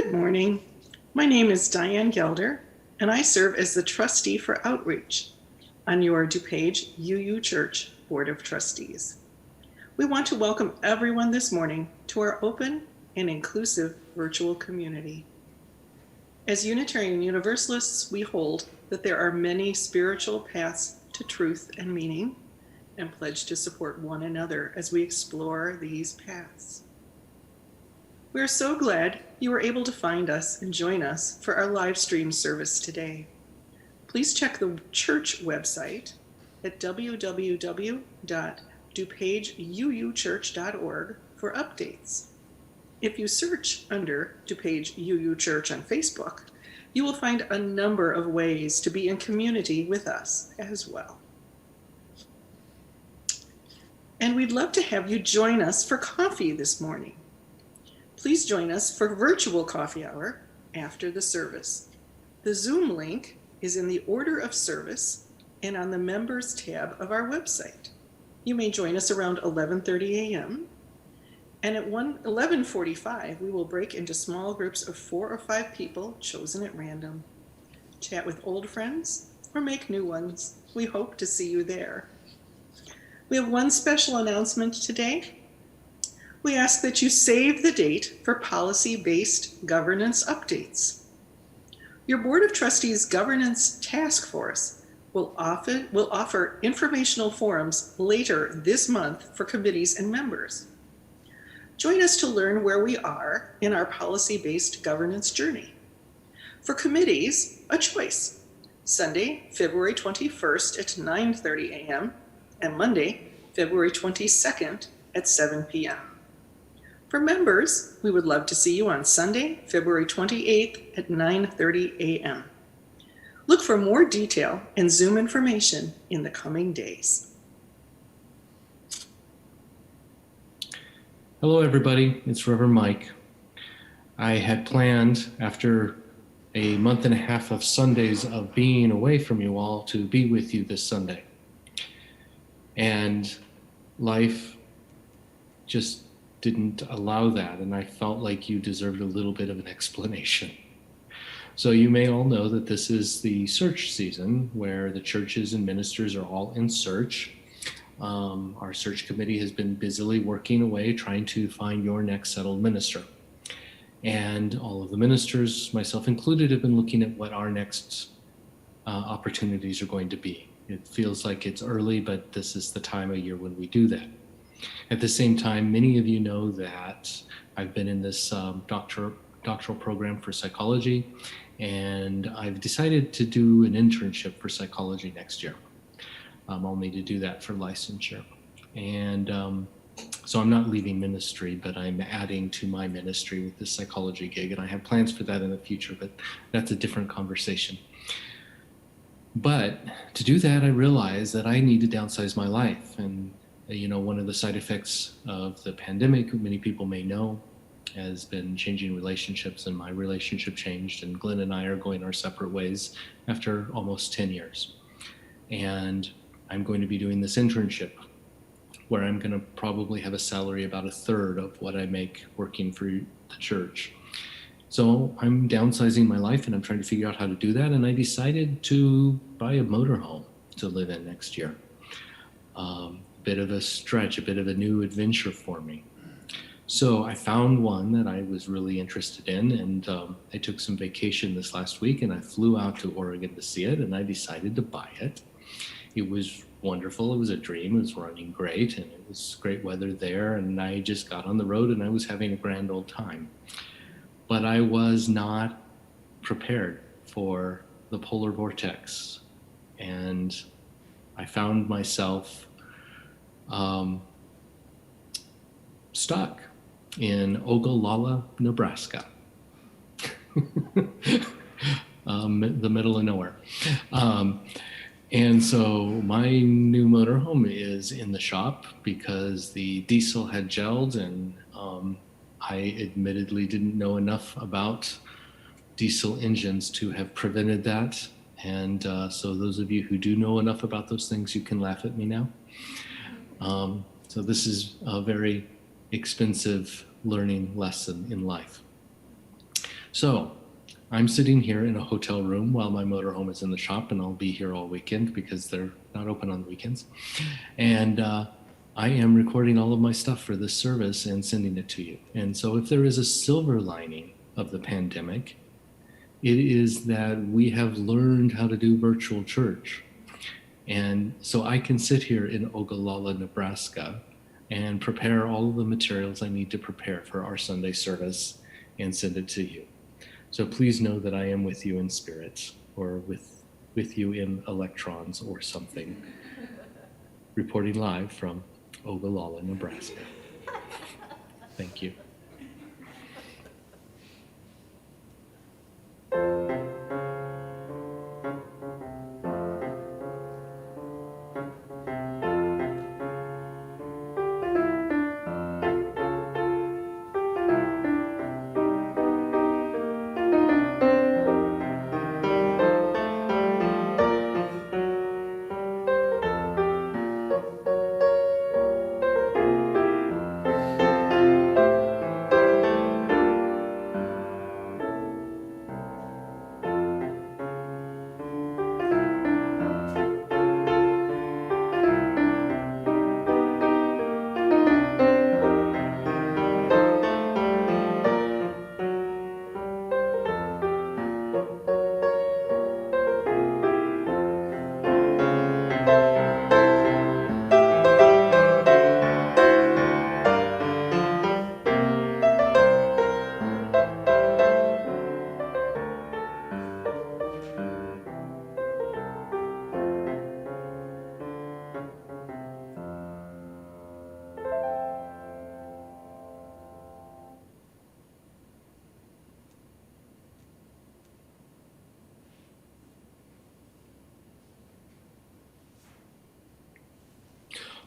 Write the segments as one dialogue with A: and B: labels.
A: Good morning. My name is Diane Gelder, and I serve as the trustee for outreach on your DuPage UU Church Board of Trustees. We want to welcome everyone this morning to our open and inclusive virtual community. As Unitarian Universalists, we hold that there are many spiritual paths to truth and meaning, and pledge to support one another as we explore these paths. We are so glad you were able to find us and join us for our live stream service today. Please check the church website at www.dupageuchurch.org for updates. If you search under DuPage UU Church on Facebook, you will find a number of ways to be in community with us as well. And we'd love to have you join us for coffee this morning. Please join us for virtual coffee hour after the service. The Zoom link is in the order of service and on the members tab of our website. You may join us around 11:30 a.m. And at 11:45, we will break into small groups of 4 or 5 people chosen at random. Chat with old friends or make new ones. We hope to see you there. We have one special announcement today. We ask that you save the date for policy-based governance updates. Your Board of Trustees Governance Task Force will offer informational forums later this month for committees and members. Join us to learn where we are in our policy-based governance journey. For committees, a choice: Sunday, February 21st at 9:30 a.m. and Monday, February 22nd at 7 p.m. For members, we would love to see you on Sunday, February 28th at 9:30 a.m. Look for more detail and Zoom information in the coming days.
B: Hello, everybody. It's Reverend Mike. I had planned, after a month and a half of Sundays of being away from you all, to be with you this Sunday. And life just didn't allow that, and I felt like you deserved a little bit of an explanation. So you may all know that this is the search season where the churches and ministers are all in search. Our search committee has been busily working away trying to find your next settled minister. And all of the ministers, myself included, have been looking at what our next opportunities are going to be. It feels like it's early, but this is the time of year when we do that. At the same time, many of you know that I've been in this doctoral program for psychology, and I've decided to do an internship for psychology next year. I'll need to do that for licensure. And so I'm not leaving ministry, but I'm adding to my ministry with this psychology gig, and I have plans for that in the future, but that's a different conversation. But to do that, I realized that I need to downsize my life. And one of the side effects of the pandemic, many people may know, has been changing relationships, and my relationship changed, and Glenn and I are going our separate ways after almost 10 years. And I'm going to be doing this internship where I'm going to probably have a salary about a third of what I make working for the church. So I'm downsizing my life, and I'm trying to figure out how to do that. And I decided to buy a motorhome to live in next year. Bit of a stretch, a bit of a new adventure for me. So I found one that I was really interested in, and I took some vacation this last week, and I flew out to Oregon to see it, and I decided to buy it. It was wonderful. It was a dream. It was running great, and it was great weather there, and I just got on the road, and I was having a grand old time. But I was not prepared for the polar vortex, and I found myself stuck in Ogallala, Nebraska, the middle of nowhere. And so my new motorhome is in the shop because the diesel had gelled, and I admittedly didn't know enough about diesel engines to have prevented that. And so those of you who do know enough about those things, you can laugh at me now. So this is a very expensive learning lesson in life. So I'm sitting here in a hotel room while my motorhome is in the shop, and I'll be here all weekend because they're not open on the weekends. And I am recording all of my stuff for this service and sending it to you. And so if there is a silver lining of the pandemic, it is that we have learned how to do virtual church. And so I can sit here in Ogallala, Nebraska, and prepare all of the materials I need to prepare for our Sunday service and send it to you. So please know that I am with you in spirit, or with you in electrons or something. Reporting live from Ogallala, Nebraska. Thank you.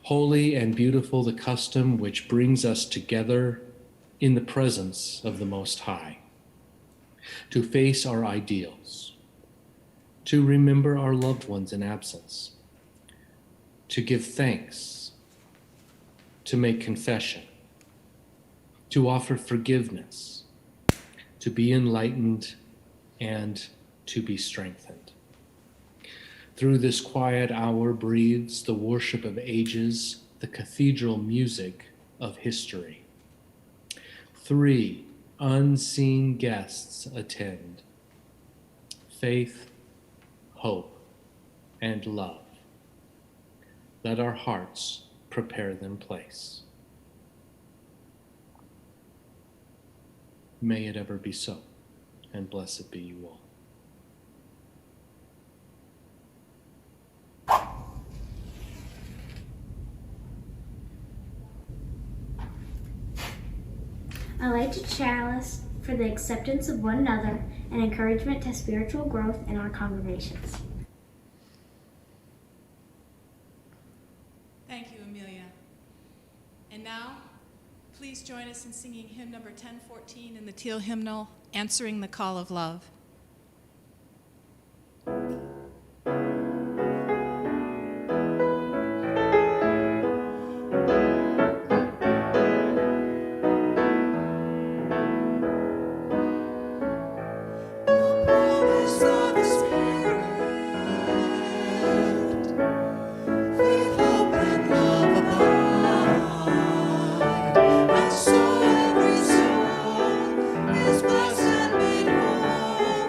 B: Holy and beautiful the custom which brings us together in the presence of the Most High, to face our ideals, to remember our loved ones in absence, to give thanks, to make confession, to offer forgiveness, to be enlightened, and to be strengthened. Through this quiet hour breathes the worship of ages, the cathedral music of history. 3 unseen guests attend: faith, hope, and love. Let our hearts prepare them place. May it ever be so, and blessed be you all.
C: I light a chalice for the acceptance of one another and encouragement to spiritual growth in our congregations.
D: Thank you, Amelia. And now, please join us in singing hymn number 1014 in the Teal hymnal, Answering the Call of Love.
E: Is blessed and made whole.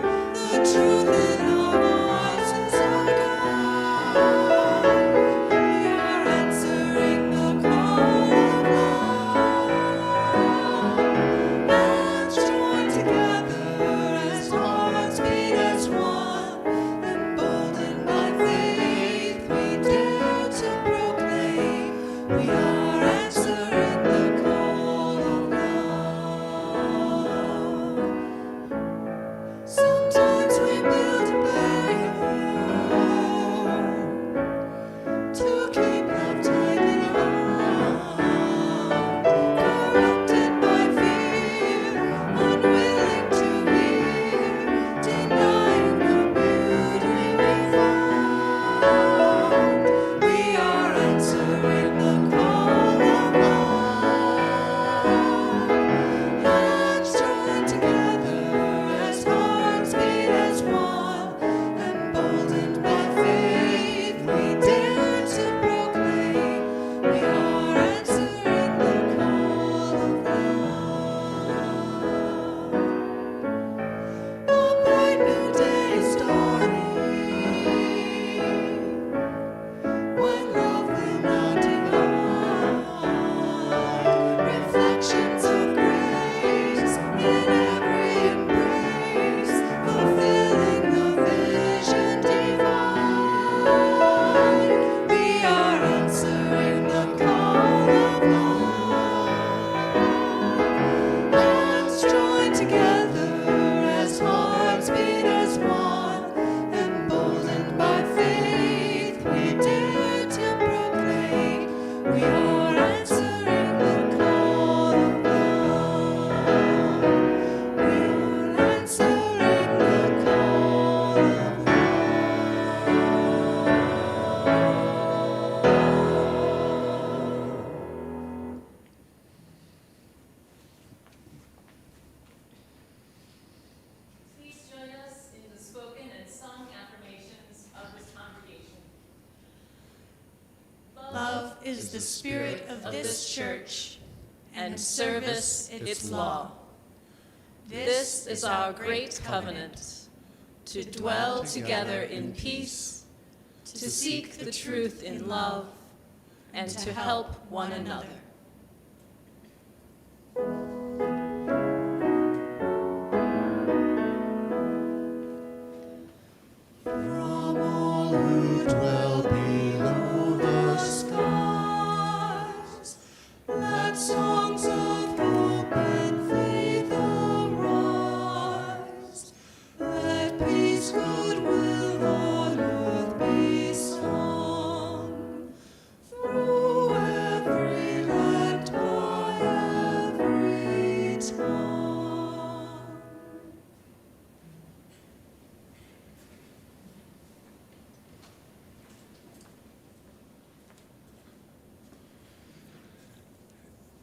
D: is the spirit of this church, and service its law.
E: This is our great covenant, to dwell together in peace, to seek the truth in love, and to help one another.
F: From all who dwell below the skies, let songs of hope and faith arise. Let peace, goodwill on earth be sung, through every land, by every tongue.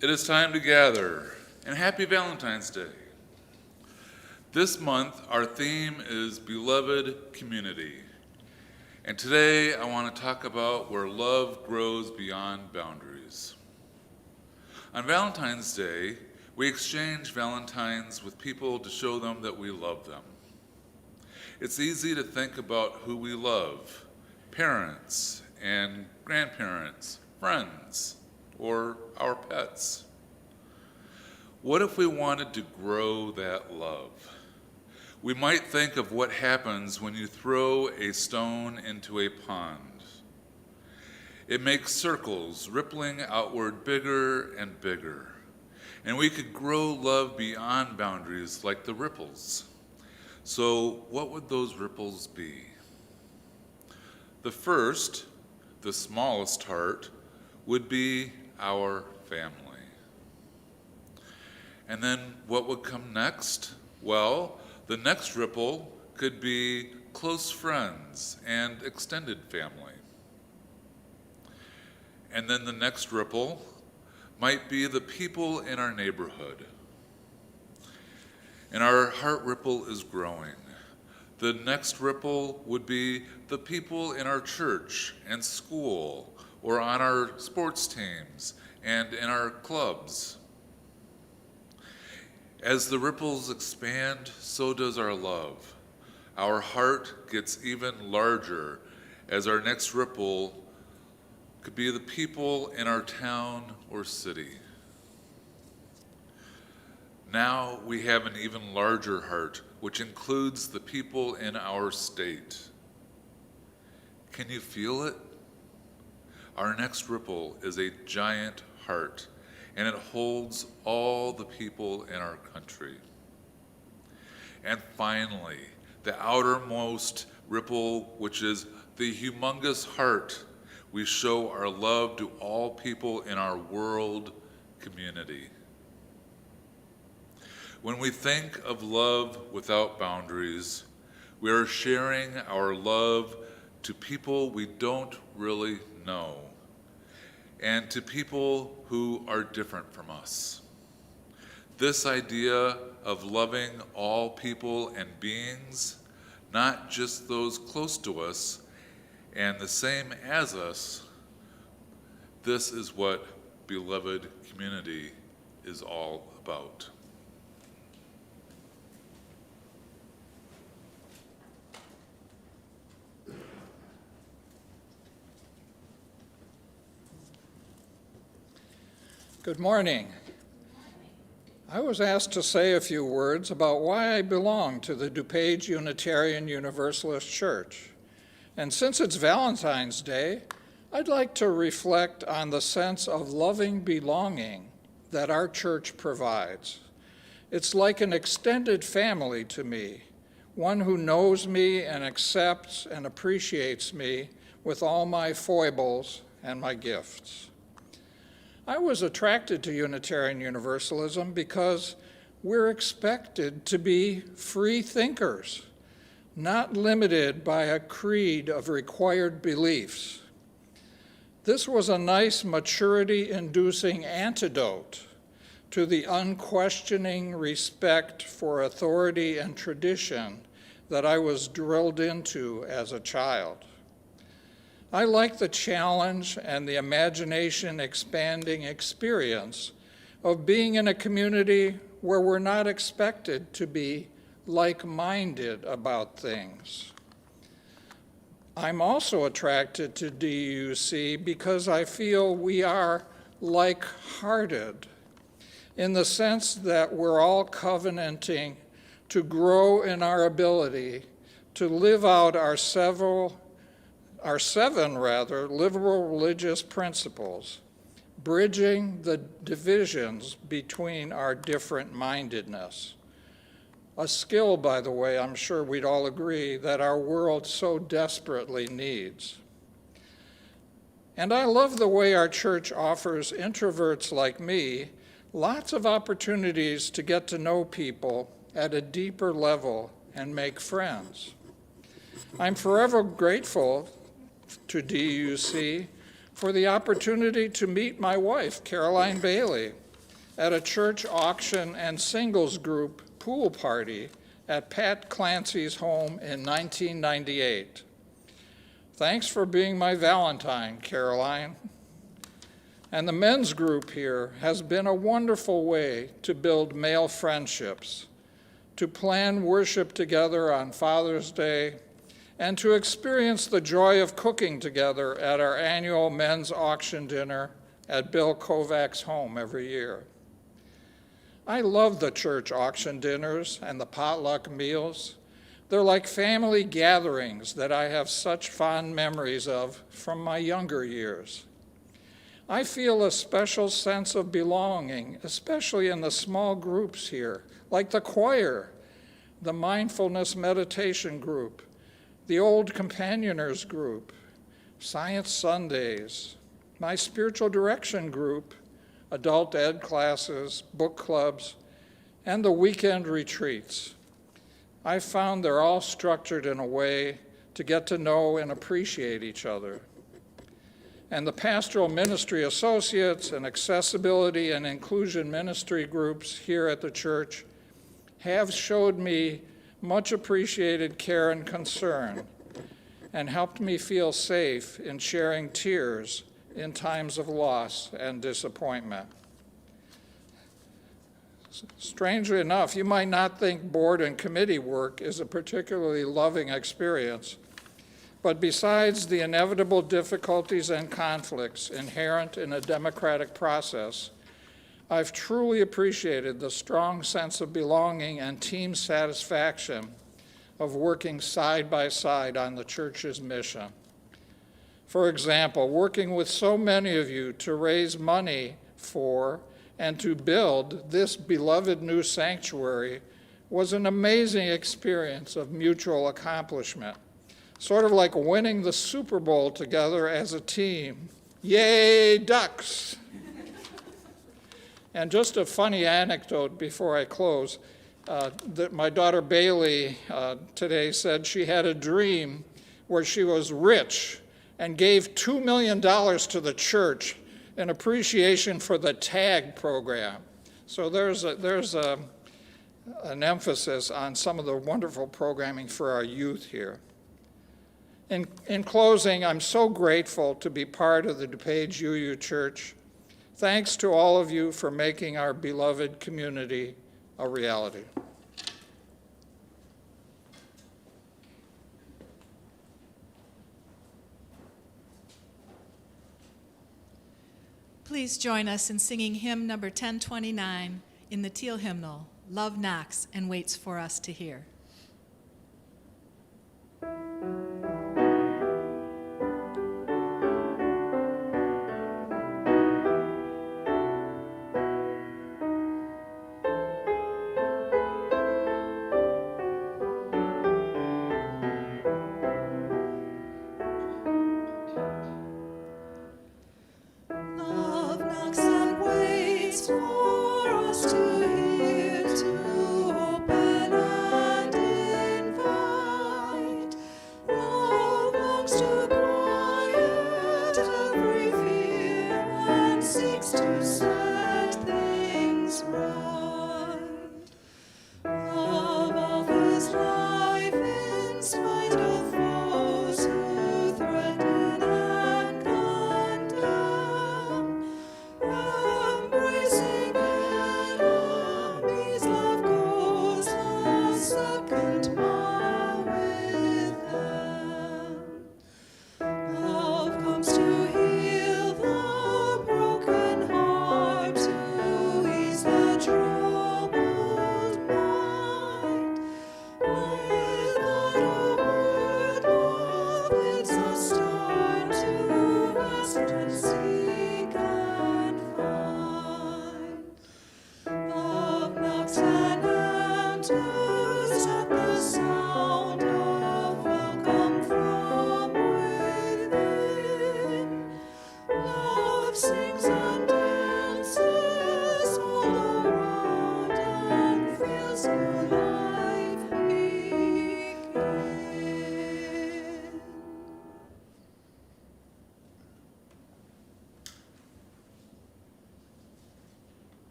G: It is time to gather, and happy Valentine's Day. This month, our theme is Beloved Community. And today, I want to talk about where love grows beyond boundaries. On Valentine's Day, we exchange Valentines with people to show them that we love them. It's easy to think about who we love, parents and grandparents, friends, or our pets. What if we wanted to grow that love? We might think of what happens when you throw a stone into a pond. It makes circles, rippling outward bigger and bigger. And we could grow love beyond boundaries like the ripples. So what would those ripples be? The first, the smallest heart, would be our family. And then what would come next? Well, the next ripple could be close friends and extended family. And then the next ripple might be the people in our neighborhood. And our heart ripple is growing. The next ripple would be the people in our church and school, or on our sports teams and in our clubs. As the ripples expand, so does our love. Our heart gets even larger as our next ripple could be the people in our town or city. Now we have an even larger heart, which includes the people in our state. Can you feel it? Our next ripple is a giant heart, and it holds all the people in our country. And finally, the outermost ripple, which is the humongous heart, we show our love to all people in our world community. When we think of love without boundaries, we are sharing our love to people we don't really know, and to people who are different from us. This idea of loving all people and beings, not just those close to us and the same as us, this is what beloved community is all about.
H: Good morning. I was asked to say a few words about why I belong to the DuPage Unitarian Universalist Church. And since it's Valentine's Day, I'd like to reflect on the sense of loving belonging that our church provides. It's like an extended family to me, one who knows me and accepts and appreciates me with all my foibles and my gifts. I was attracted to Unitarian Universalism because we're expected to be free thinkers, not limited by a creed of required beliefs. This was a nice maturity-inducing antidote to the unquestioning respect for authority and tradition that I was drilled into as a child. I like the challenge and the imagination expanding experience of being in a community where we're not expected to be like-minded about things. I'm also attracted to DUC because I feel we are like-hearted in the sense that we're all covenanting to grow in our ability to live out our seven liberal religious principles, bridging the divisions between our different mindedness. A skill, by the way, I'm sure we'd all agree that our world so desperately needs. And I love the way our church offers introverts like me lots of opportunities to get to know people at a deeper level and make friends. I'm forever grateful to DUC for the opportunity to meet my wife, Caroline Bailey, at a church auction and singles group pool party at Pat Clancy's home in 1998. Thanks for being my Valentine, Caroline. And the men's group here has been a wonderful way to build male friendships, to plan worship together on Father's Day, and to experience the joy of cooking together at our annual men's auction dinner at Bill Kovac's home every year. I love the church auction dinners and the potluck meals. They're like family gatherings that I have such fond memories of from my younger years. I feel a special sense of belonging, especially in the small groups here, like the choir, the mindfulness meditation group, the Old Companioners group, Science Sundays, my spiritual direction group, adult ed classes, book clubs, and the weekend retreats. I found they're all structured in a way to get to know and appreciate each other. And the pastoral ministry associates and accessibility and inclusion ministry groups here at the church have showed me much appreciated care and concern and helped me feel safe in sharing tears in times of loss and disappointment. Strangely enough, you might not think board and committee work is a particularly loving experience, but besides the inevitable difficulties and conflicts inherent in a democratic process, I've truly appreciated the strong sense of belonging and team satisfaction of working side by side on the church's mission. For example, working with so many of you to raise money for and to build this beloved new sanctuary was an amazing experience of mutual accomplishment, sort of like winning the Super Bowl together as a team. Yay, Ducks! And just a funny anecdote before I close, that my daughter Bailey today said she had a dream where she was rich and gave $2 million to the church in appreciation for the TAG program. So there's an emphasis on some of the wonderful programming for our youth here. In closing, I'm so grateful to be part of the DuPage UU Church. Thanks to all of you for making our beloved community a reality.
D: Please join us in singing hymn number 1029 in the Teal Hymnal, Love Knocks and Waits for Us to Hear.
F: Love knocks and waits for us to hear, to open and invite. Love longs to quiet every fear and seeks to set things right. Love offers life in spite of foes who threaten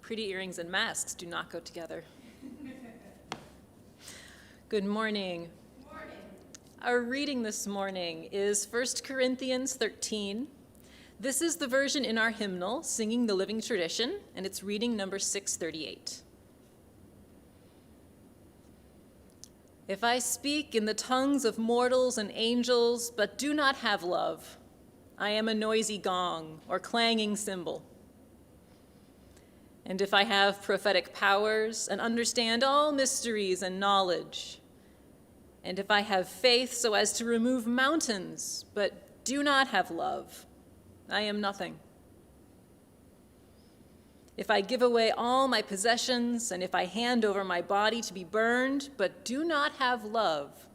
E: Pretty earrings and masks do not go together. Good morning. Good morning. Our reading this morning is 1 Corinthians 13. This is the version in our hymnal, Singing the Living Tradition, and it's reading number 638. If I speak in the tongues of mortals and angels, but do not have love, I am a noisy gong or clanging cymbal. And if I have prophetic powers and understand all mysteries and knowledge, and if I have faith so as to remove mountains, but do not have love, I am nothing. If I give away all my possessions, and if I hand over my body to be burned, but do not have love,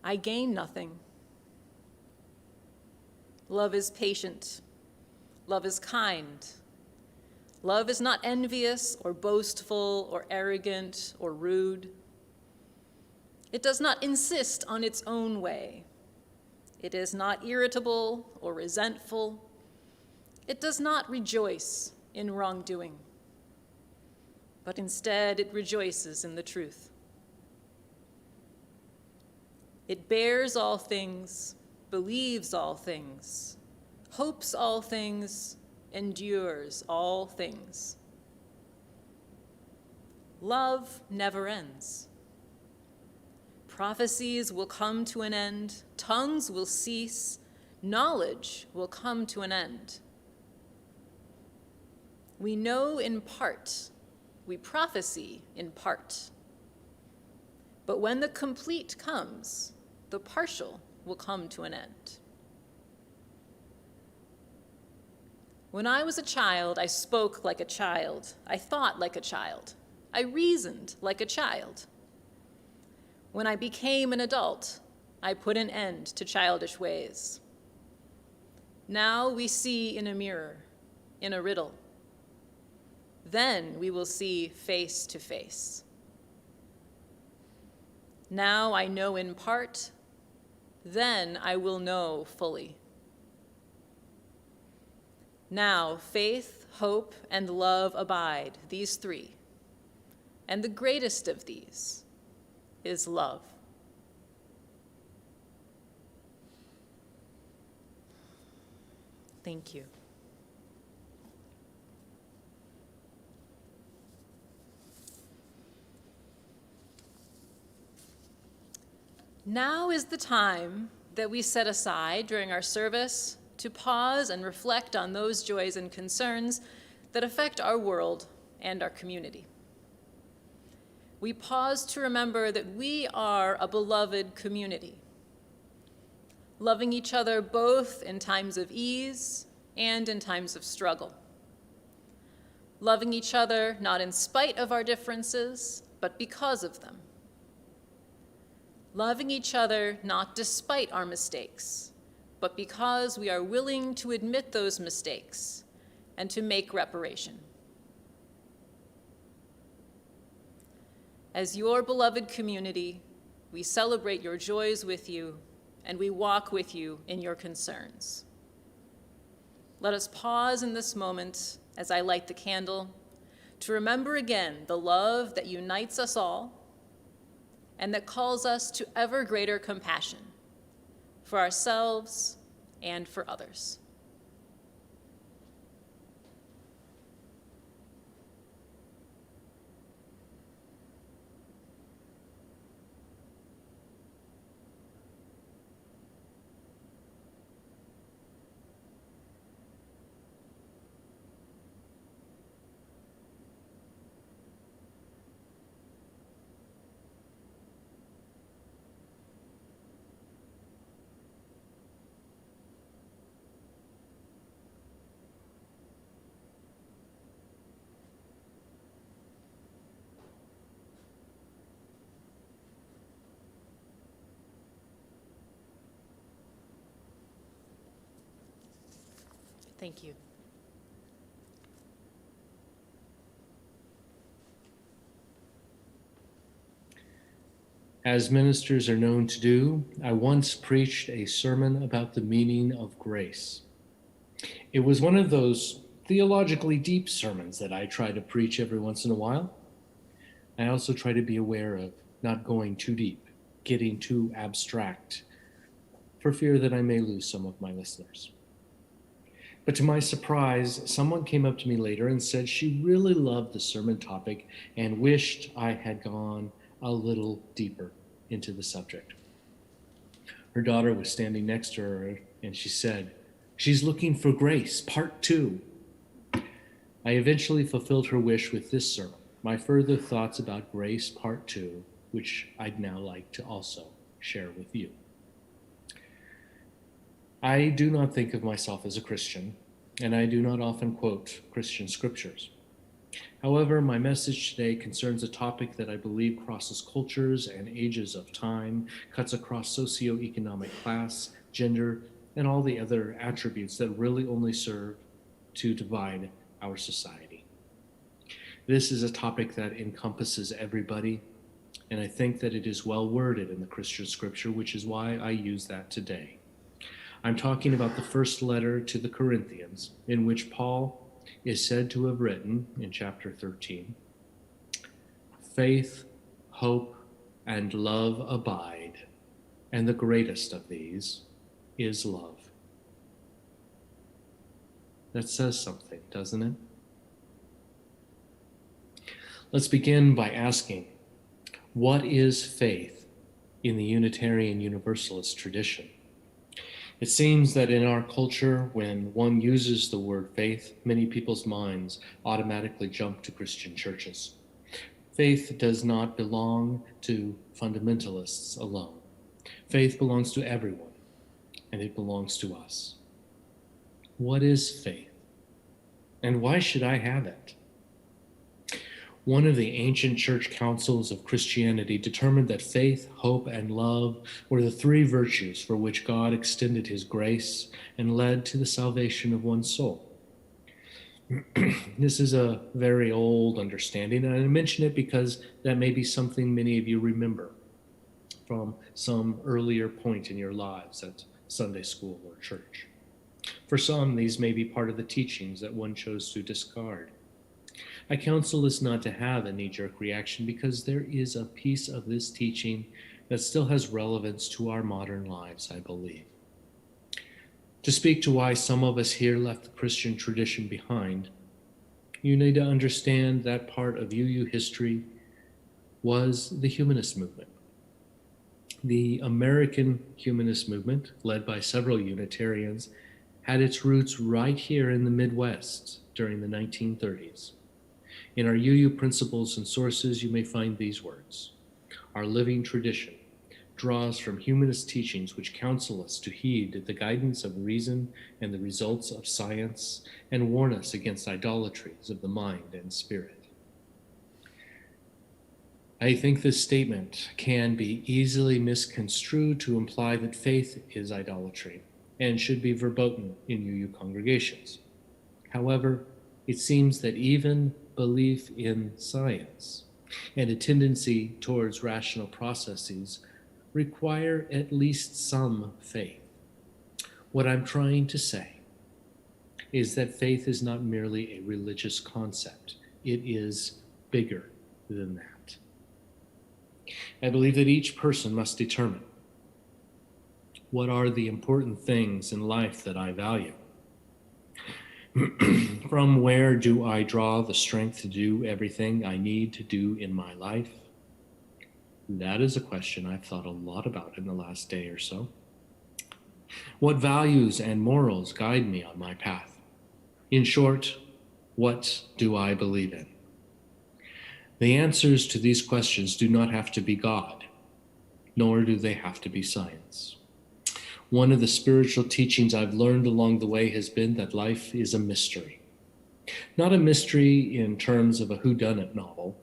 E: I gain nothing. Love is patient. Love is kind. Love is not envious or boastful or arrogant or rude. It does not insist on its own way. It is not irritable or resentful. It does not rejoice in wrongdoing, but instead it rejoices in the truth. It bears all things, believes all things, hopes all things, endures all things. Love never ends. Prophecies will come to an end, tongues will cease, knowledge will come to an end. We know in part, we prophesy in part. But when the complete comes, the partial will come to an end. When I was a child, I spoke like a child. I thought like a child. I reasoned like a child. When I became an adult, I put an end to childish ways. Now we see in a mirror, in a riddle. Then we will see face to face. Now I know in part, then I will know fully. Now faith, hope, and love abide, these three. And the greatest of these is love. Thank you. Now is the time that we set aside during our service to pause and reflect on those joys and concerns that affect our world and our community. We pause to remember that we are a beloved community, loving each other both in times of ease and in times of struggle. Loving each other not in spite of our differences, but because of them. Loving each other not despite our mistakes, but because we are willing to admit those mistakes and to make reparation. As your beloved community, we celebrate your joys with you, and we walk with you in your concerns. Let us pause in this moment as I light the candle to remember again the love that unites us all and that calls us to ever greater compassion for ourselves and for others. Thank you.
B: As ministers are known to do, I once preached a sermon about the meaning of grace. It was one of those theologically deep sermons that I try to preach every once in a while. I also try to be aware of not going too deep, getting too abstract, for fear that I may lose some of my listeners. But to my surprise, someone came up to me later and said she really loved the sermon topic and wished I had gone a little deeper into the subject. Her daughter was standing next to her and she said, "She's looking for grace, part 2. I eventually fulfilled her wish with this sermon, my further thoughts about grace, part 2, which I'd now like to also share with you. I do not think of myself as a Christian, and I do not often quote Christian scriptures. However, my message today concerns a topic that I believe crosses cultures and ages of time, cuts across socioeconomic class, gender, and all the other attributes that really only serve to divide our society. This is a topic that encompasses everybody, and I think that it is well worded in the Christian scripture, which is why I use that today. I'm talking about the first letter to the Corinthians, in which Paul is said to have written in chapter 13, "Faith, hope, and love abide, and the greatest of these is love." That says something, doesn't it? Let's begin by asking, what is faith in the Unitarian Universalist tradition? It seems that in our culture, when one uses the word faith, many people's minds automatically jump to Christian churches. Faith does not belong to fundamentalists alone. Faith belongs to everyone, and it belongs to us. What is faith? And why should I have it? One of the ancient church councils of Christianity determined that faith, hope, and love were the 3 virtues for which God extended his grace and led to the salvation of one's soul. This is a very old understanding, and I mention it because that may be something many of you remember from some earlier point in your lives at Sunday school or church. For some, these may be part of the teachings that one chose to discard. I counsel us not to have a knee-jerk reaction because there is a piece of this teaching that still has relevance to our modern lives, I believe. To speak to why some of us here left the Christian tradition behind, you need to understand that part of UU history was the humanist movement. The American humanist movement, led by several Unitarians, had its roots right here in the Midwest during the 1930s. In our UU principles and sources, you may find these words. Our living tradition draws from humanist teachings which counsel us to heed the guidance of reason and the results of science and warn us against idolatries of the mind and spirit. I think this statement can be easily misconstrued to imply that faith is idolatry and should be verboten in UU congregations. However, it seems that even belief in science and a tendency towards rational processes require at least some faith. What I'm trying to say is that faith is not merely a religious concept. It is bigger than that. I believe that each person must determine what are the important things in life that I value. From where do I draw the strength to do everything I need to do in my life? That is a question I've thought a lot about in the last day or so. What values and morals guide me on my path? In short, what do I believe in? The answers to these questions do not have to be God, nor do they have to be science. One of the spiritual teachings I've learned along the way has been that life is a mystery. Not a mystery in terms of a whodunit novel,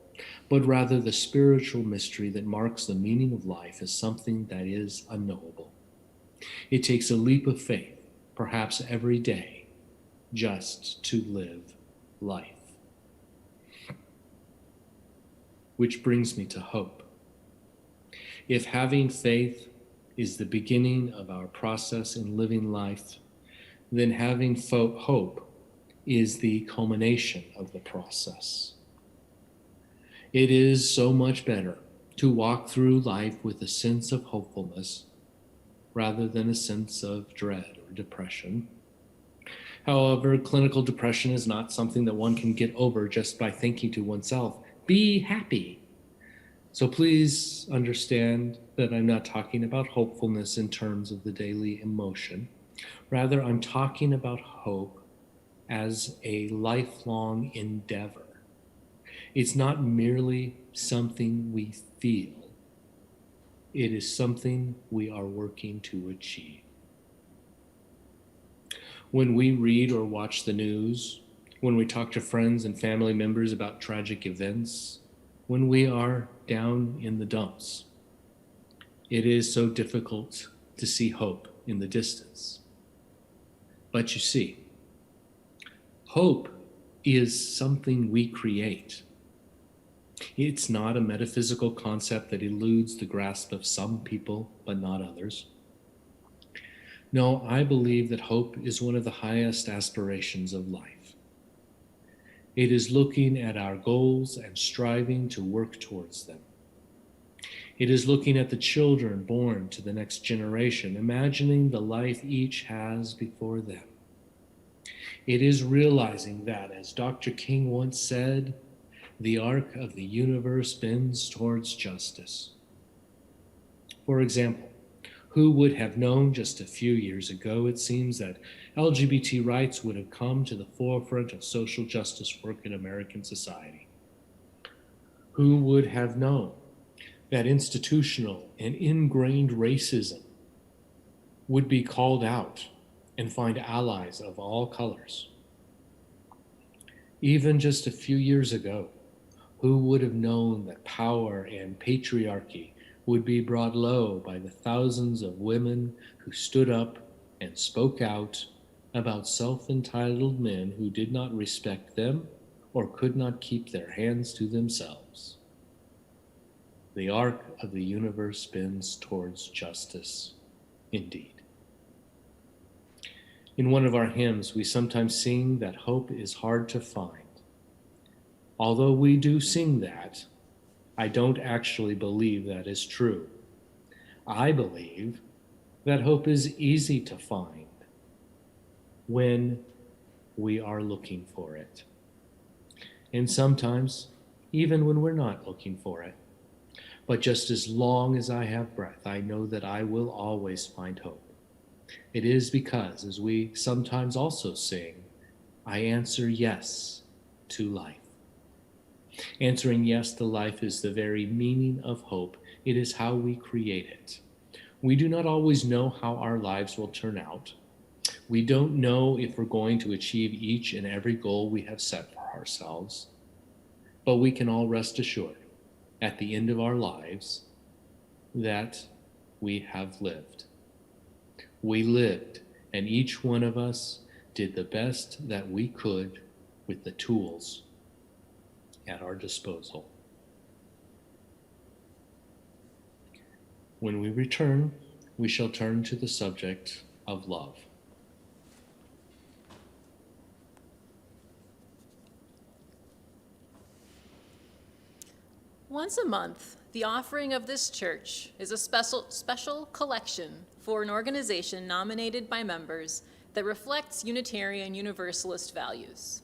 B: but rather the spiritual mystery that marks the meaning of life as something that is unknowable. It takes a leap of faith, perhaps every day, just to live life. Which brings me to hope. If having faith is the beginning of our process in living life, then having hope is the culmination of the process. It is so much better to walk through life with a sense of hopefulness rather than a sense of dread or depression. However, clinical depression is not something that one can get over just by thinking to oneself, be happy. So please understand that I'm not talking about hopefulness in terms of the daily emotion. Rather, I'm talking about hope as a lifelong endeavor. It's not merely something we feel. It is something we are working to achieve. When we read or watch the news, when we talk to friends and family members about tragic events, when we are down in the dumps, it is so difficult to see hope in the distance. But you see, hope is something we create. It's not a metaphysical concept that eludes the grasp of some people, but not others. No, I believe that hope is one of the highest aspirations of life. It is looking at our goals and striving to work towards them. It is looking at the children born to the next generation, imagining the life each has before them. It is realizing that, as Dr. King once said, the arc of the universe bends towards justice. For example, who would have known just a few years ago, it seems, that LGBT rights would have come to the forefront of social justice work in American society? Who would have known that institutional and ingrained racism would be called out and find allies of all colors? Even just a few years ago, who would have known that power and patriarchy would be brought low by the thousands of women who stood up and spoke out about self-entitled men who did not respect them or could not keep their hands to themselves? The arc of the universe bends towards justice, indeed. In one of our hymns, we sometimes sing that hope is hard to find. Although we do sing that, I don't actually believe that is true. I believe that hope is easy to find when we are looking for it. And sometimes, even when we're not looking for it. But just as long as I have breath, I know that I will always find hope. It is because, as we sometimes also sing, I answer yes to life. Answering yes to life is the very meaning of hope. It is how we create it. We do not always know how our lives will turn out. We don't know if we're going to achieve each and every goal we have set for ourselves. But we can all rest assured at the end of our lives that we have lived. We lived, and each one of us did the best that we could with the tools at our disposal. When we return, we shall turn to the subject of love.
E: Once a month, the offering of this church is a special collection for an organization nominated by members that reflects Unitarian Universalist values.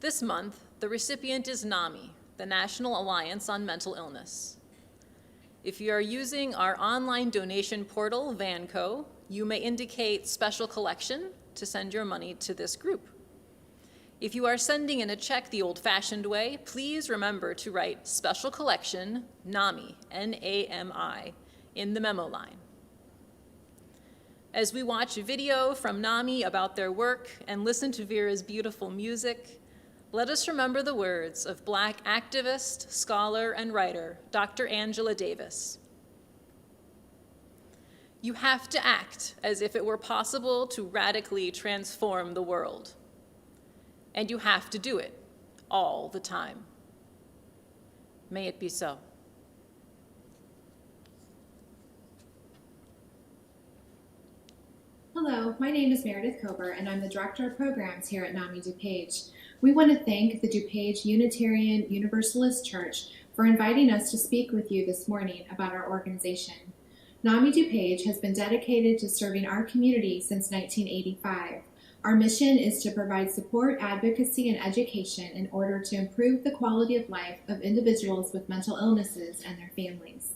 E: This month, the recipient is NAMI, the National Alliance on Mental Illness. If you are using our online donation portal, VANCO, you may indicate special collection to send your money to this group. If you are sending in a check the old-fashioned way, please remember to write Special Collection, NAMI, N-A-M-I, in the memo line. As we watch a video from NAMI about their work and listen to Vera's beautiful music, let us remember the words of Black activist, scholar, and writer, Dr. Angela Davis. You have to act as if it were possible to radically transform the world. And you have to do it all the time. May it be so.
C: The
I: Hello, my name is Meredith Kober, and I'm the Director of Programs here at NAMI DuPage. We want to thank the DuPage Unitarian Universalist Church for inviting us to speak with you this morning about our organization. NAMI DuPage has been dedicated to serving our community since 1985. Our mission is to provide support, advocacy, and education in order to improve the quality of life of individuals with mental illnesses and their families.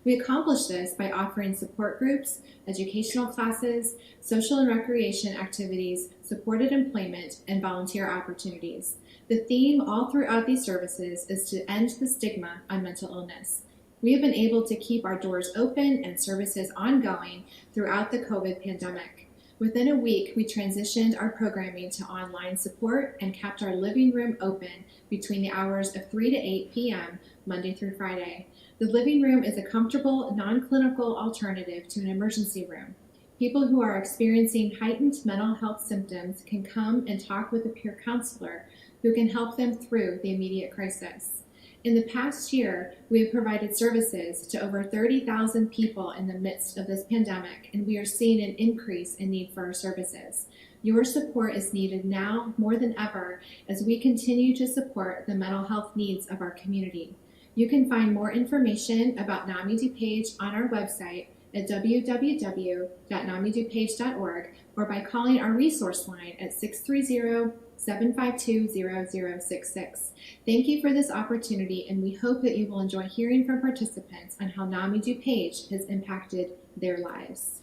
I: We accomplish this by offering support groups, educational classes, social and recreation activities, supported employment, and volunteer opportunities. The theme all throughout these services is to end the stigma on mental illness. We have been able to keep our doors open and services ongoing throughout the COVID pandemic. Within a week, we transitioned our programming to online support and kept our living room open between the hours of 3 to 8 p.m. Monday through Friday. The living room is a comfortable, non-clinical alternative to an emergency room. People who are experiencing heightened mental health symptoms can come and talk with a peer counselor who can help them through the immediate crisis. In the past year, we have provided services to over 30,000 people in the midst of this pandemic, and we are seeing an increase in need for our services. Your support is needed now more than ever as we continue to support the mental health needs of our community. You can find more information about NAMI DuPage on our website at www.namidupage.org or by calling our resource line at 630-752-0066. Thank you for this opportunity, and we hope that you will enjoy hearing from participants on how NAMI DuPage has impacted their lives.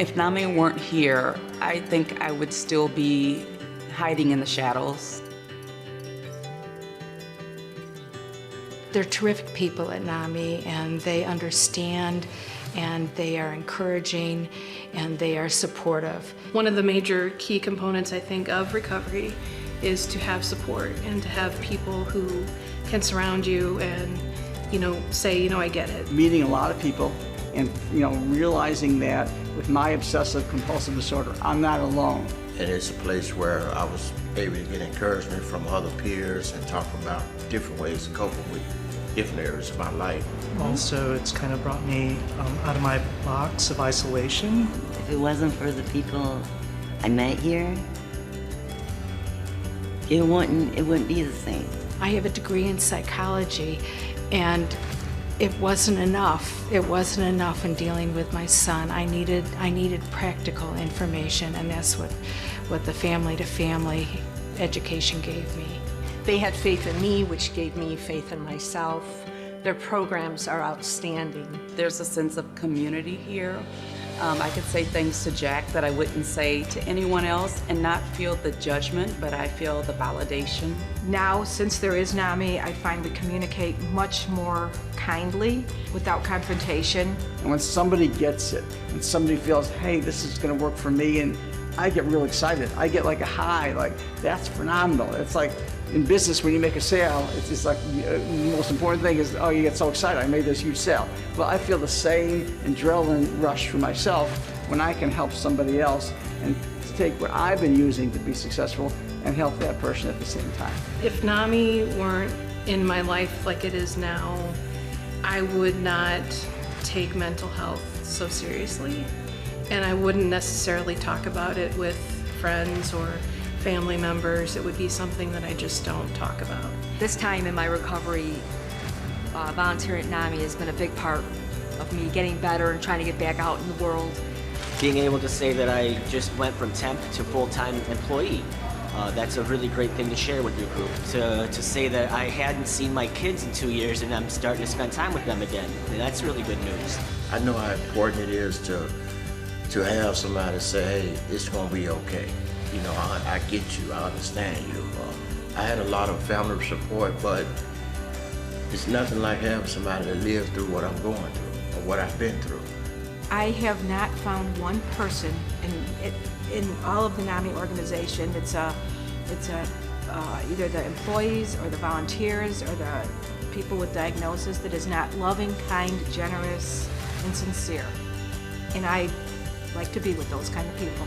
J: If NAMI weren't here, I think I would still be hiding in the shadows.
K: They're terrific people at NAMI, and they understand, and they are encouraging, and they are supportive.
L: One of the major key components, I think, of recovery is to have support and to have people who can surround you and, say, I get it.
M: Meeting a lot of people and, realizing that with my obsessive compulsive disorder, I'm not alone.
N: And it's a place where I was able to get encouragement from other peers and talk about different ways of coping with different areas of my life.
O: Also, it's kind of brought me out of my box of isolation.
P: If it wasn't for the people I met here, it wouldn't be the same.
K: I have a degree in psychology, and it wasn't enough. It wasn't enough in dealing with my son. I needed practical information, and that's what the family-to-family education gave me.
Q: They had faith in me, which gave me faith in myself. Their programs are outstanding.
J: There's a sense of community here. I could say things to Jack that I wouldn't say to anyone else and not feel the judgment, but I feel the validation.
R: Now, since there is NAMI, I find we communicate much more kindly, without confrontation.
M: And when somebody gets it, and somebody feels, hey, this is gonna work for me, and I get real excited. I get like a high, like, that's phenomenal. It's like, in business, when you make a sale, it's just like the most important thing is, oh, you get so excited, I made this huge sale. Well, I feel the same adrenaline rush for myself when I can help somebody else and take what I've been using to be successful and help that person at the same time.
L: If NAMI weren't in my life like it is now, I would not take mental health so seriously, and I wouldn't necessarily talk about it with friends or family members. It would be something that I just don't talk about.
S: This time in my recovery, volunteering at NAMI has been a big part of me getting better and trying to get back out in the world.
T: Being able to say that I just went from temp to full-time employee, that's a really great thing to share with your group. To say that I hadn't seen my kids in 2 years and I'm starting to spend time with them again, that's really good news.
N: I know how important it is to have somebody say, hey, it's gonna be okay. I get you, I understand you. I had a lot of family support, but it's nothing like having somebody that lived through what I'm going through, or what I've been through.
R: I have not found one person in all of the NAMI organization. It's either the employees or the volunteers or the people with diagnosis that is not loving, kind, generous, and sincere. And I like to be with those kind of people.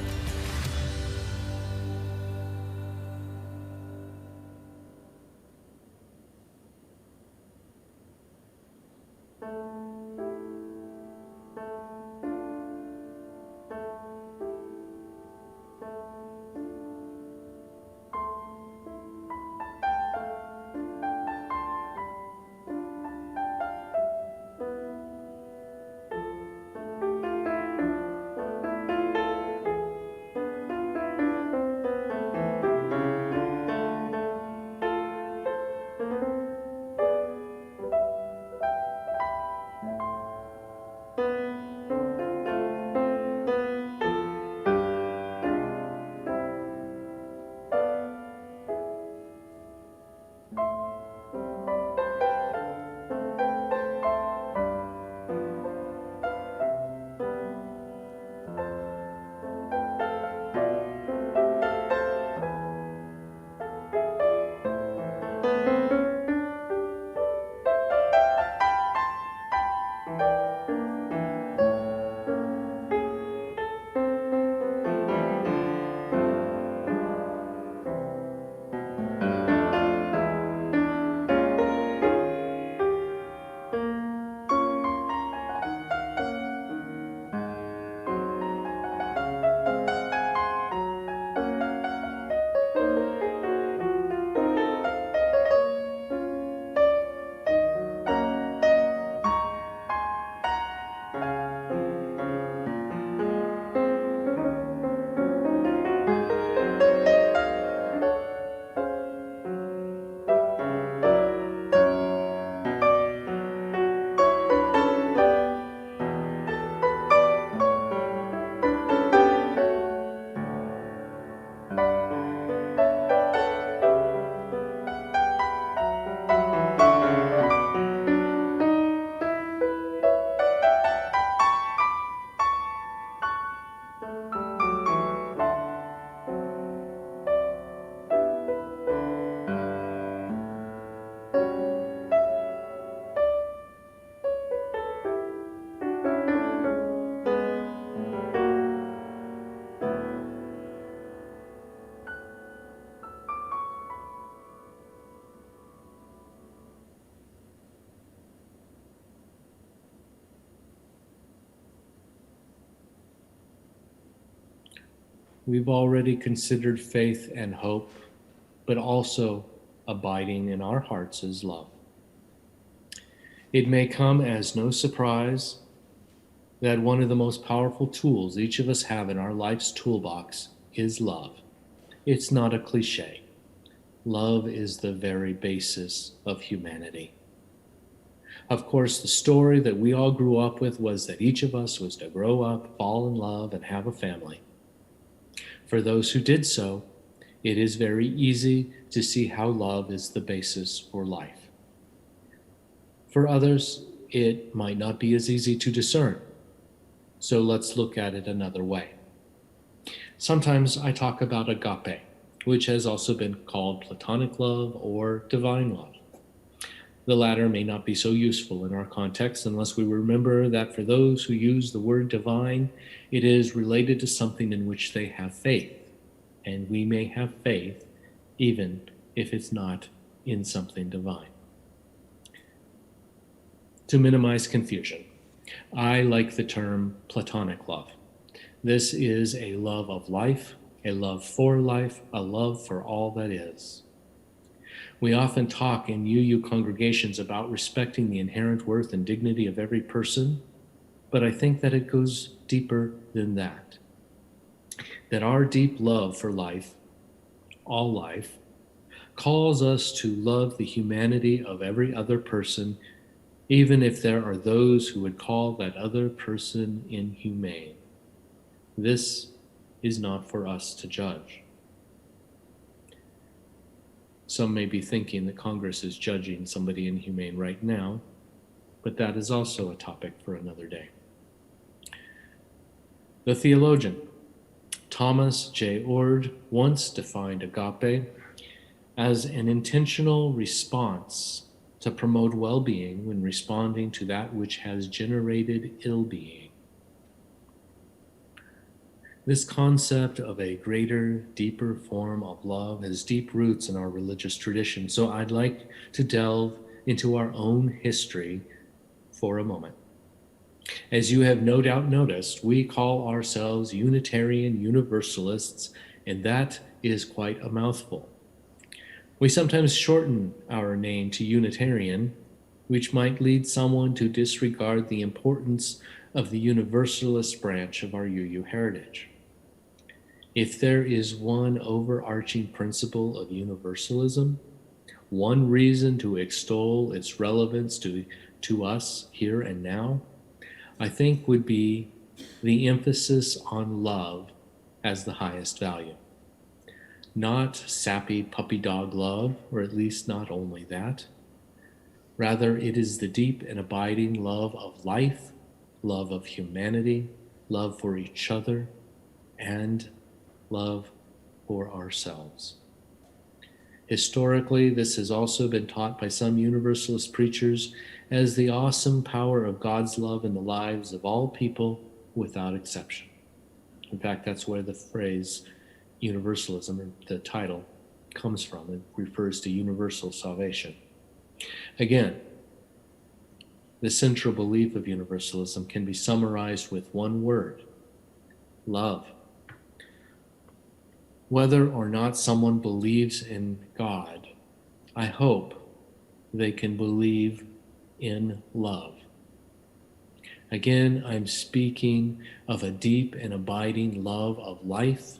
B: we've already considered faith and hope, but also abiding in our hearts is love. It may come as no surprise that one of the most powerful tools each of us have in our life's toolbox is love. It's not a cliche. Love is the very basis of humanity. Of course, the story that we all grew up with was that each of us was to grow up, fall in love, and have a family. For those who did so, it is very easy to see how love is the basis for life. For others, it might not be as easy to discern. So let's look at it another way. Sometimes I talk about agape, which has also been called platonic love or divine love. The latter may not be so useful in our context unless we remember that for those who use the word divine, it is related to something in which they have faith, and we may have faith even if it's not in something divine. To minimize confusion, I like the term platonic love. This is a love of life, a love for life, a love for all that is. We often talk in UU congregations about respecting the inherent worth and dignity of every person, but I think that it goes deeper than that. That our deep love for life, all life, calls us to love the humanity of every other person, even if there are those who would call that other person inhumane. This is not for us to judge. Some may be thinking that Congress is judging somebody inhumane right now, but that is also a topic for another day. The theologian Thomas J. Oord once defined agape as an intentional response to promote well-being when responding to that which has generated ill-being. This concept of a greater, deeper form of love has deep roots in our religious tradition, so I'd like to delve into our own history for a moment. As you have no doubt noticed, we call ourselves Unitarian Universalists, and that is quite a mouthful. We sometimes shorten our name to Unitarian, which might lead someone to disregard the importance of the Universalist branch of our UU heritage. If there is one overarching principle of Universalism, one reason to extol its relevance to us here and now, I think would be the emphasis on love as the highest value. Not sappy puppy dog love, or at least not only that. Rather, it is the deep and abiding love of life, love of humanity, love for each other, and love for ourselves. Historically, this has also been taught by some Universalist preachers as the awesome power of God's love in the lives of all people without exception. In fact, that's where the phrase Universalism, or the title, comes from. It refers to universal salvation. Again, the central belief of Universalism can be summarized with one word: love. Whether or not someone believes in God, I hope they can believe in love. Again, I'm speaking of a deep and abiding love of life,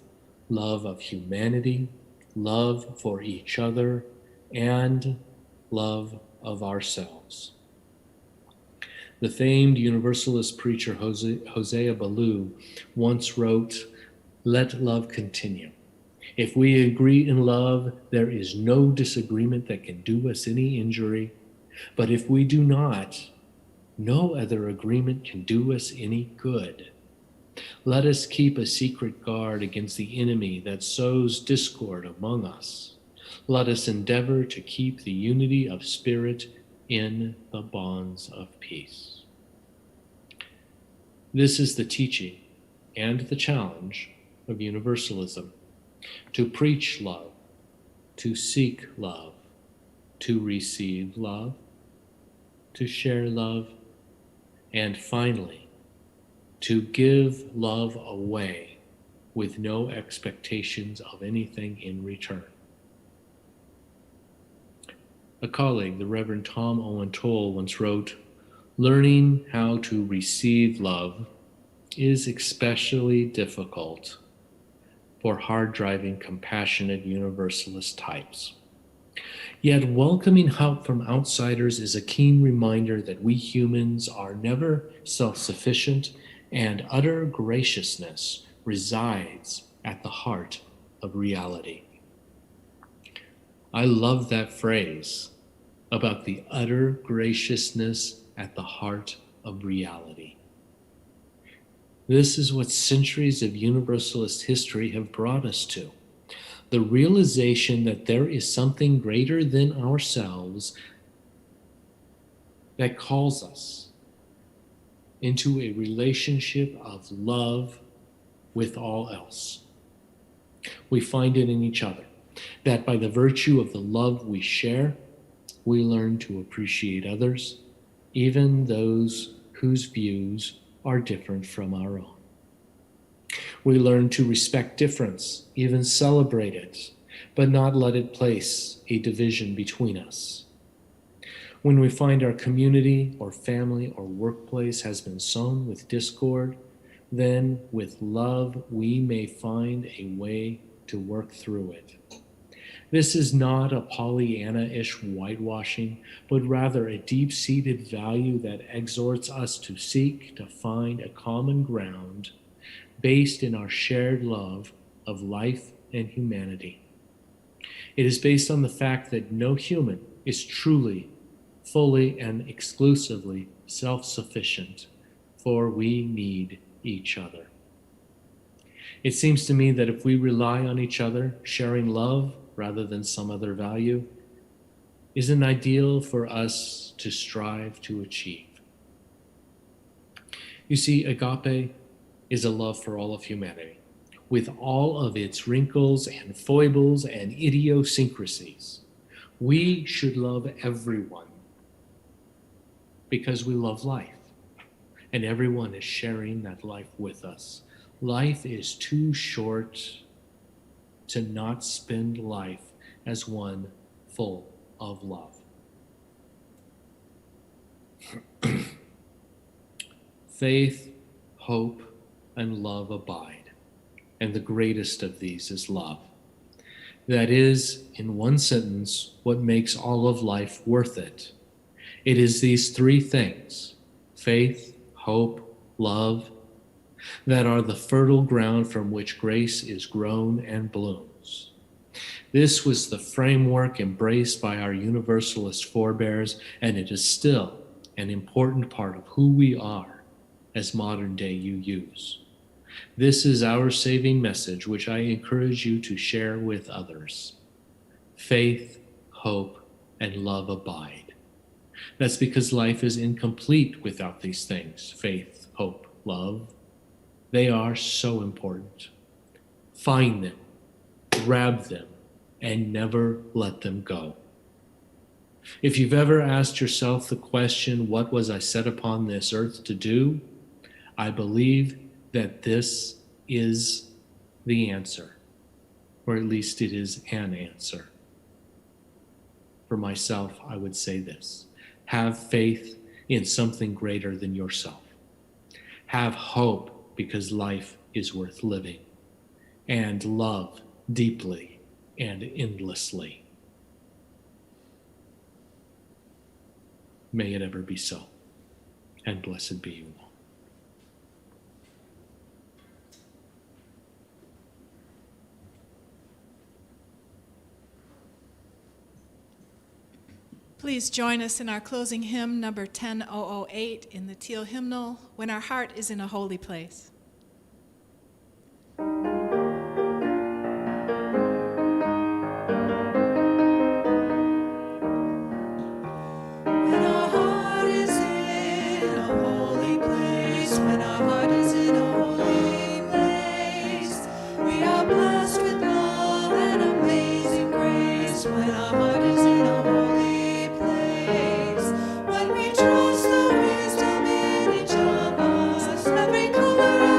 B: love of humanity, love for each other, and love of ourselves. The famed Universalist preacher Hosea Ballou once wrote, "Let love continue. If we agree in love, there is no disagreement that can do us any injury. But if we do not, no other agreement can do us any good. Let us keep a secret guard against the enemy that sows discord among us. Let us endeavor to keep the unity of spirit in the bonds of peace." This is the teaching and the challenge of Universalism: to preach love, to seek love, to receive love, to share love, and finally, to give love away with no expectations of anything in return. A colleague, the Reverend Tom Owen Toll, once wrote, "Learning how to receive love is especially difficult for hard-driving, compassionate Universalist types. Yet welcoming help from outsiders is a keen reminder that we humans are never self-sufficient, and utter graciousness resides at the heart of reality." I love that phrase about the utter graciousness at the heart of reality. This is what centuries of Universalist history have brought us to. The realization that there is something greater than ourselves that calls us into a relationship of love with all else. We find it in each other, that by the virtue of the love we share, we learn to appreciate others, even those whose views are different from our own. We learn to respect difference, even celebrate it, but not let it place a division between us. When we find our community or family or workplace has been sown with discord, then with love we may find a way to work through it. This is not a Pollyanna-ish whitewashing, but rather a deep-seated value that exhorts us to seek to find a common ground based in our shared love of life and humanity. It is based on the fact that no human is truly, fully, and exclusively self-sufficient, for we need each other. It seems to me that if we rely on each other, sharing love rather than some other value, is an ideal for us to strive to achieve. You see, agape is a love for all of humanity, with all of its wrinkles and foibles and idiosyncrasies. We should love everyone because we love life, and everyone is sharing that life with us. Life is too short to not spend life as one full of love. Faith, hope, and love abide, and the greatest of these is love. That is, in one sentence, what makes all of life worth it. It is these three things, faith, hope, love, that are the fertile ground from which grace is grown and blooms. This was the framework embraced by our Universalist forebears, and it is still an important part of who we are as modern-day UUs. This is our saving message, which I encourage you to share with others. Faith, hope, and love abide. That's because life is incomplete without these things, faith, hope, love. They are so important. Find them, grab them, and never let them go. If you've ever asked yourself the question, what was I set upon this earth to do? I believe that this is the answer, or at least it is an answer. For myself, I would say this: have faith in something greater than yourself. Have hope because life is worth living, and love deeply and endlessly. May it ever be so, and blessed be you all.
D: Please join us in our closing hymn, number 10008, in the Teal Hymnal, When Our Heart is in a Holy Place.
F: When we trust the wisdom in each of us, every color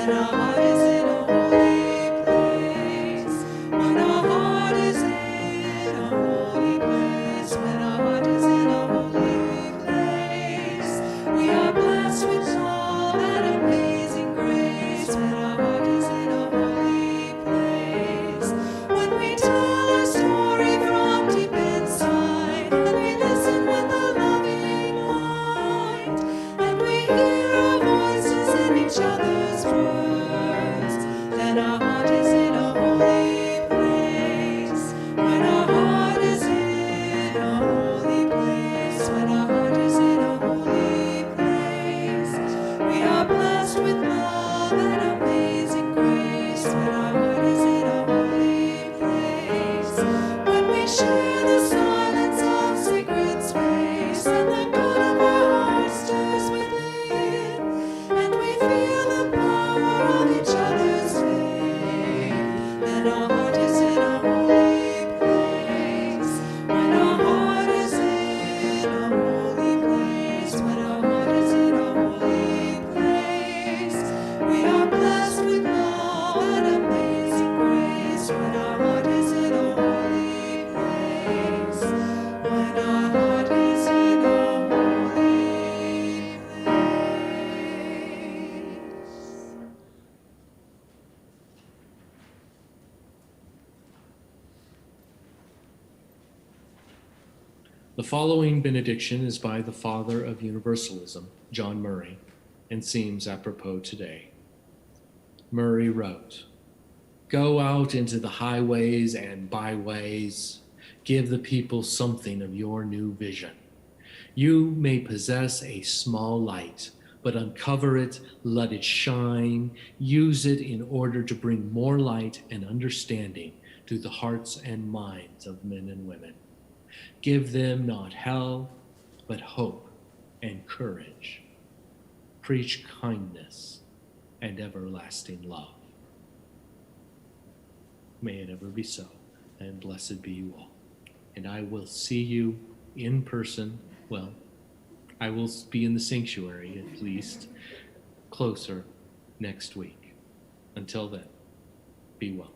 F: when our heart is in a holy place. When our heart is in a holy place. When our heart is in a holy place. We are blessed with love and amazing grace. When our heart is in a holy place. When we tell our story from deep inside, and we listen with a loving mind, and we hear our voices in each other's words, then our heart is in a holy place. When our heart is in a holy place. When our heart is in a holy place. We are blessed with love and amazing grace. When our heart is in a holy place. When we share the silence of sacred space, and the good of our heart stirs within, and we feel the power of each other's faith, then our heart is in a holy place. When our heart is in a holy place. When our heart is in a holy place. We are blessed with love and amazing grace. When our heart is in a holy place. When our heart is in a holy place.
B: The following benediction is by the father of Universalism, John Murray, and seems apropos today. Murray wrote, "Go out into the highways and byways. Give the people something of your new vision. You may possess a small light, but uncover it, let it shine. Use it in order to bring more light and understanding to the hearts and minds of men and women. Give them not hell, but hope and courage. Preach kindness and everlasting love." May it ever be so, and blessed be you all. And I will see you in person. Well, I will be in the sanctuary at least, closer next week. Until then, be well.